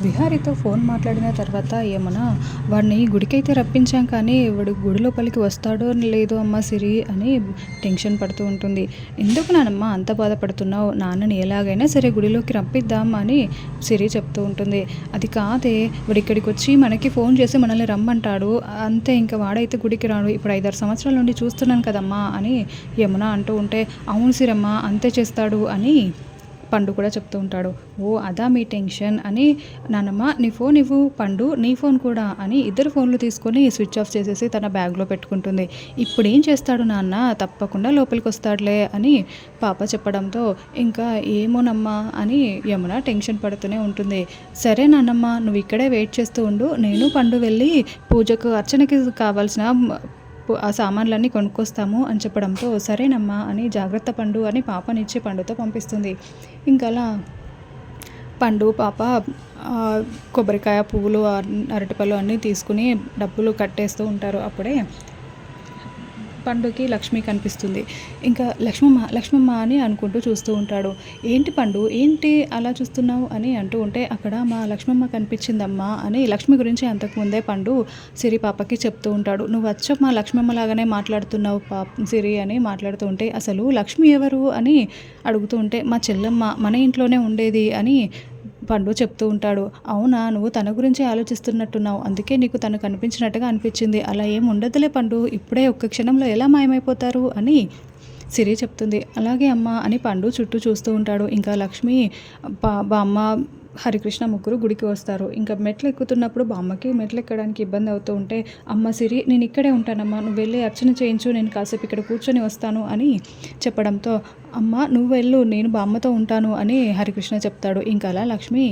విహారీతో phone మాట్లాడిన తర్వాత ఏమన్నా వాడిని గుడికైతే రప్పించాం కానీ వాడు గుడి లోపలికి వస్తాడో లేదో అమ్మ సిరి అని టెన్షన్ పడుతూ ఉంటుంది. ఎందుకు నానమ్మ అంత బాధపడుతున్నావు? నాన్నని ఎలాగైనా సరే గుడిలోకి రప్పిద్దాం అని సిరి చెప్తూ ఉంటుంది. అది కాదే, వాడు ఇక్కడికి వచ్చి మనకి ఫోన్ చేసి మనల్ని రమ్మంటాడు, అంతే, ఇంకా వాడైతే గుడికి రాడు. ఇప్పుడు 5-6 సంవత్సరాల నుండి చూస్తున్నాను కదమ్మా అని యమున అంటూ ఉంటే, అవును సిరమ్మ అంతే చేస్తాడు అని పండు కూడా చెప్తూ ఉంటాడు. ఓ అదా మీ టెన్షన్ అని, నానమ్మ నీ ఫోన్ ఇవ్వు, పండు నీ ఫోన్ కూడా అని ఇద్దరు ఫోన్లు తీసుకొని స్విచ్ ఆఫ్ చేసేసి తన బ్యాగ్లో పెట్టుకుంటుంది. ఇప్పుడు ఏం చేస్తాడు నాన్న, తప్పకుండా లోపలికి వస్తాడులే అని పాప చెప్పడంతో ఇంకా ఏమోనమ్మా అని యమున టెన్షన్ పడుతూనే ఉంటుంది. సరే నాన్నమ్మ నువ్వు ఇక్కడే వెయిట్ చేస్తూ ఉండు, నేను పండు వెళ్ళి పూజకు అర్చనకి కావాల్సిన ఆ సామాన్లన్నీ కొనుక్కొస్తాము అని చెప్పడంతో సరేనమ్మా అని జాగ్రత్త పండు అని పాపనిచ్చి పండుతో పంపిస్తుంది. ఇంకా అలా పండు పాప కొబ్బరికాయ, పువ్వులు, అరటిపళ్ళు అన్నీ తీసుకుని డబ్బులు కట్టేస్తూ ఉంటారు. అప్పుడే పండుకి లక్ష్మి కనిపిస్తుంది. ఇంకా లక్ష్మమ్మ అని అనుకుంటూ చూస్తూ ఉంటాడు. ఏంటి పండు, ఏంటి అలా చూస్తున్నావు అని అంటూ ఉంటే, అక్కడ మా లక్ష్మమ్మ కనిపించిందమ్మా అని లక్ష్మి గురించి అంతకుముందే పండు సిరి పాపకి చెప్తూ ఉంటాడు. నువ్వు మా లక్ష్మమ్మ లాగానే మాట్లాడుతున్నావు సిరి అని మాట్లాడుతూ ఉంటే, అసలు లక్ష్మి ఎవరు అని అడుగుతూ ఉంటే, మా చెల్లమ్మ మన ఇంట్లోనే ఉండేది అని పండు చెప్తూ ఉంటాడు. అవునా, నువ్వు తన గురించి ఆలోచిస్తున్నట్టున్నావు, అందుకే నీకు తను కనిపించినట్టుగా అనిపించింది. అలా ఏం ఉండదులే పండు, ఇప్పుడే ఒక్క క్షణంలో ఎలా మాయమైపోతారు అని సిరి చెప్తుంది. అలాగే అమ్మ అని పండు చుట్టూ చూస్తూ ఉంటాడు. ఇంకా లక్ష్మి బామ్మ హరికృష్ణ ముగ్గురు గుడికి వస్తారు. ఇంకా మెట్లు ఎక్కుతున్నప్పుడు బామ్మకి మెట్లు ఎక్కడానికి ఇబ్బంది అవుతూ ఉంటే, అమ్మ సిరి నేను ఇక్కడే ఉంటానమ్మా, నువ్వు వెళ్ళి అర్చన చేయించు, నేను కాసేపు ఇక్కడ కూర్చొని వస్తాను అని చెప్పడంతో, అమ్మ నువ్వు వెళ్ళు, నేను బామ్మతో ఉంటాను అని హరికృష్ణ చెప్తాడు. ఇంకా అలా లక్ష్మి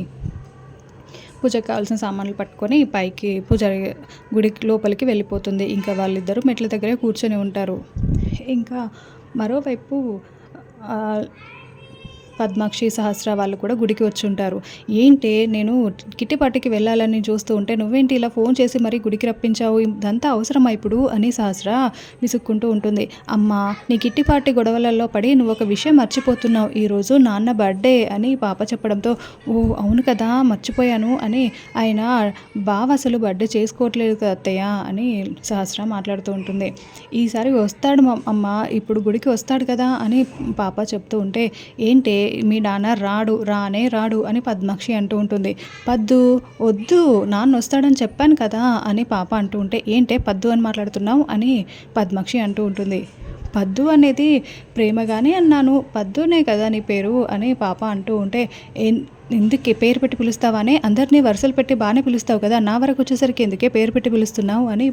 పూజకు కావాల్సిన సామాన్లు పట్టుకొని పైకి పూజారి గుడి లోపలికి వెళ్ళిపోతుంది. ఇంకా వాళ్ళిద్దరూ మెట్ల దగ్గరే కూర్చొని ఉంటారు. ఇంకా మరోవైపు పద్మాక్షి, సహస్ర వాళ్ళు కూడా గుడికి వచ్చి ఉంటారు. ఏంటి నేను కిట్టి పార్టీకి వెళ్ళాలని చూస్తూ ఉంటే నువ్వేంటి ఇలా ఫోన్ చేసి మరీ గుడికి రప్పించావు, ఇదంతా అవసరమా ఇప్పుడు అని సహస్ర విసుక్కుంటూ ఉంటుంది. అమ్మ నీ కిట్టి పార్టీ గొడవలలో పడి నువ్వు ఒక విషయం మర్చిపోతున్నావు, ఈరోజు నాన్న బర్త్డే అని పాప చెప్పడంతో, ఓ అవును కదా మర్చిపోయాను అని, ఆయన బావ అసలు బర్త్డే చేసుకోవట్లేదు కదా అత్తయ్య అని సహస్ర మాట్లాడుతూ ఉంటుంది. ఈసారి వస్తాడు అమ్మ, ఇప్పుడు గుడికి వస్తాడు కదా అని పాప చెప్తూ ఉంటే, ఏంటి మీ నాన్న రానే రాడు అని పద్మాక్షి అంటూ ఉంటుంది. పద్దు వద్దు, నాన్న వస్తాడని చెప్పాను కదా అని పాప అంటూ ఉంటే, ఏంటే పద్దు అని మాట్లాడుతున్నావు అని పద్మాక్షి అంటూ ఉంటుంది. పద్దు అనేది ప్రేమగానే అన్నాను, పద్దునే కదా నీ పేరు అని పాప అంటూ ఉంటే, ఎందుకే పేరు పెట్టి పిలుస్తావానే, అందరినీ వరుసలు పెట్టి బాగానే పిలుస్తావు కదా, నా వరకు వచ్చేసరికి ఎందుకే పేరు పెట్టి పిలుస్తున్నావు అని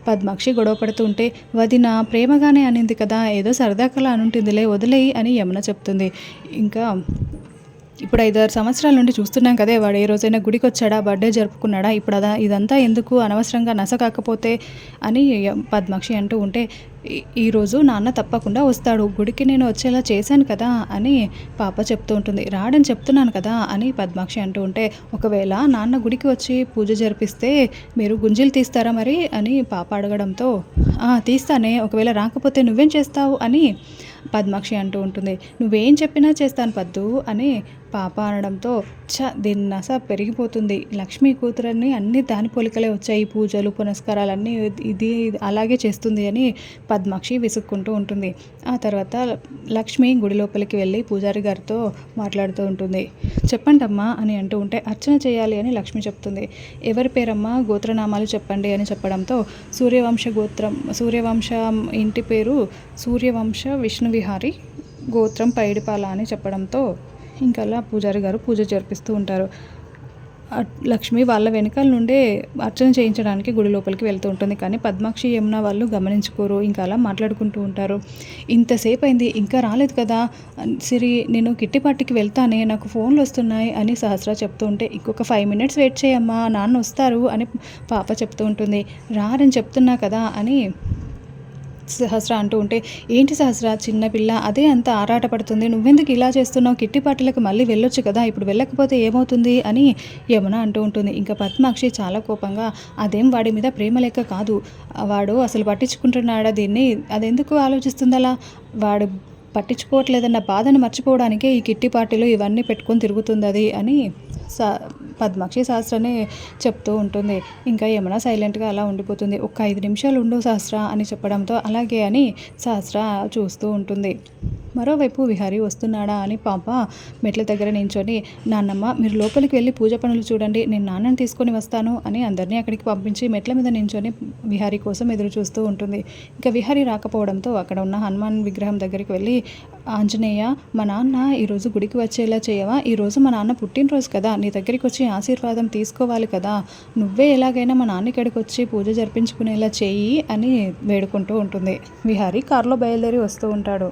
పద్మాక్షి గొడవ పడుతూ ఉంటే, వదిన ప్రేమగానే అనింది కదా, ఏదో సరదాకలా అనుంటుందిలే వదిలేయి అని యమున చెప్తుంది. ఇంకా ఇప్పుడు 5-6 సంవత్సరాల నుండి చూస్తున్నాం కదే, వాడు ఏ రోజైనా గుడికి వచ్చాడా, బర్త్డే జరుపుకున్నాడా, ఇప్పుడు ఇదంతా ఎందుకు, అనవసరంగా నస కాకపోతే అని పద్మాక్షి అంటూ ఉంటే, ఈరోజు నాన్న తప్పకుండా వస్తాడు, గుడికి నేను వచ్చేలా చేశాను కదా అని పాప చెప్తూ ఉంటుంది. రాడని చెప్తున్నాను కదా అని పద్మాక్షి అంటూ ఉంటే, ఒకవేళ నాన్న గుడికి వచ్చి పూజ జరిపిస్తే మీరు గుంజీలు తీస్తారా మరి అని పాప అడగడంతో, తీస్తానే, ఒకవేళ రాకపోతే నువ్వేం చేస్తావు అని పద్మాక్షి అంటూ ఉంటుంది. నువ్వేం చెప్పినా చేస్తాను పద్దు అని పాప అనడంతో, దీని నస పెరిగిపోతుంది, లక్ష్మీ కూతురని అన్ని దాని పోలికలే వచ్చాయి, పూజలు పునస్కారాలన్నీ ఇది అలాగే చేస్తుంది అని పద్మాక్షి విసుక్కుంటూ ఉంటుంది. ఆ తర్వాత లక్ష్మి గుడి లోపలికి వెళ్ళి పూజారి గారితో మాట్లాడుతూ ఉంటుంది. చెప్పండమ్మా అని అంటూ ఉంటే, అర్చన చేయాలి అని లక్ష్మి చెప్తుంది. ఎవరి పేరమ్మా, గోత్రనామాలు చెప్పండి అని చెప్పడంతో, సూర్యవంశ ఇంటి పేరు సూర్యవంశ విష్ణువిహారి, గోత్రం పైడిపాల అని చెప్పడంతో ఇంకా అలా పూజారి గారు పూజ జరిపిస్తూ ఉంటారు. లక్ష్మి వాళ్ళ వెనకాల నుండే అర్చన చేయించడానికి గుడి లోపలికి వెళ్తూ ఉంటుంది. కానీ పద్మాక్షి, యమున వాళ్ళు గమనించుకోరు. ఇంకా అలా మాట్లాడుకుంటూ ఉంటారు. ఇంతసేపు అయింది ఇంకా రాలేదు కదా సిరి, నేను కిట్టి పార్టీకి వెళ్తానే, నాకు ఫోన్లు వస్తున్నాయి అని సహస్ర చెప్తూ ఉంటే, ఇంకొక 5 మినిట్స్ వెయిట్ చేయమ్మా, నాన్న వస్తారు అని పాప చెప్తూ ఉంటుంది. రారని చెప్తున్నా కదా అని సహస్ర అంటూ ఉంటే, ఏంటి సహస్ర చిన్నపిల్ల అదే అంత ఆరాట పడుతుంది, నువ్వెందుకు ఇలా చేస్తున్నావు, కిట్టి పార్టీలకు మళ్ళీ వెళ్ళొచ్చు కదా, ఇప్పుడు వెళ్ళకపోతే ఏమవుతుంది అని యమున అంటూ ఉంటుంది. ఇంకా పద్మాక్షి చాలా కోపంగా, అదేం వాడి మీద ప్రేమ లెక్క కాదు, వాడు అసలు పట్టించుకుంటున్నాడా దీన్ని, అదెందుకు ఆలోచిస్తుంది అలా, వాడు పట్టించుకోవట్లేదన్న బాధను మర్చిపోవడానికే ఈ కిట్టి పార్టీలు ఇవన్నీ పెట్టుకొని తిరుగుతుంది అది అని సా పద్మాక్షి శాస్త్రనే చెప్తూ ఉంటుంది. ఇంకా యమున సైలెంట్గా అలా ఉండిపోతుంది. ఒక 5 నిమిషాలు ఉండు శాస్త్ర అని చెప్పడంతో అలాగే అని శాస్త్ర చూస్తూ ఉంటుంది. మరోవైపు విహారీ వస్తున్నాడా అని పాప మెట్ల దగ్గర నించొని, నాన్నమ్మ మీరు లోపలికి వెళ్ళి పూజ పనులు చూడండి, నేను నాన్నని తీసుకొని వస్తాను అని అందరినీ అక్కడికి పంపించి మెట్ల మీద నించొని విహారీ కోసం ఎదురు చూస్తూ ఉంటుంది. ఇంకా విహారీ రాకపోవడంతో అక్కడ ఉన్న హనుమాన్ విగ్రహం దగ్గరికి వెళ్ళి, ఆంజనేయ మా నాన్న ఈరోజు గుడికి వచ్చేలా చేయవా, ఈరోజు మా నాన్న పుట్టినరోజు కదా, నీ దగ్గరికి వచ్చి ఆశీర్వాదం తీసుకోవాలి కదా, నువ్వే ఎలాగైనా మా నాన్న ఇక్కడికి వచ్చి పూజ జరిపించుకునేలా చేయి అని వేడుకుంటూ ఉంటుంది. విహారీ కారులో బయలుదేరి వస్తూ ఉంటాడు.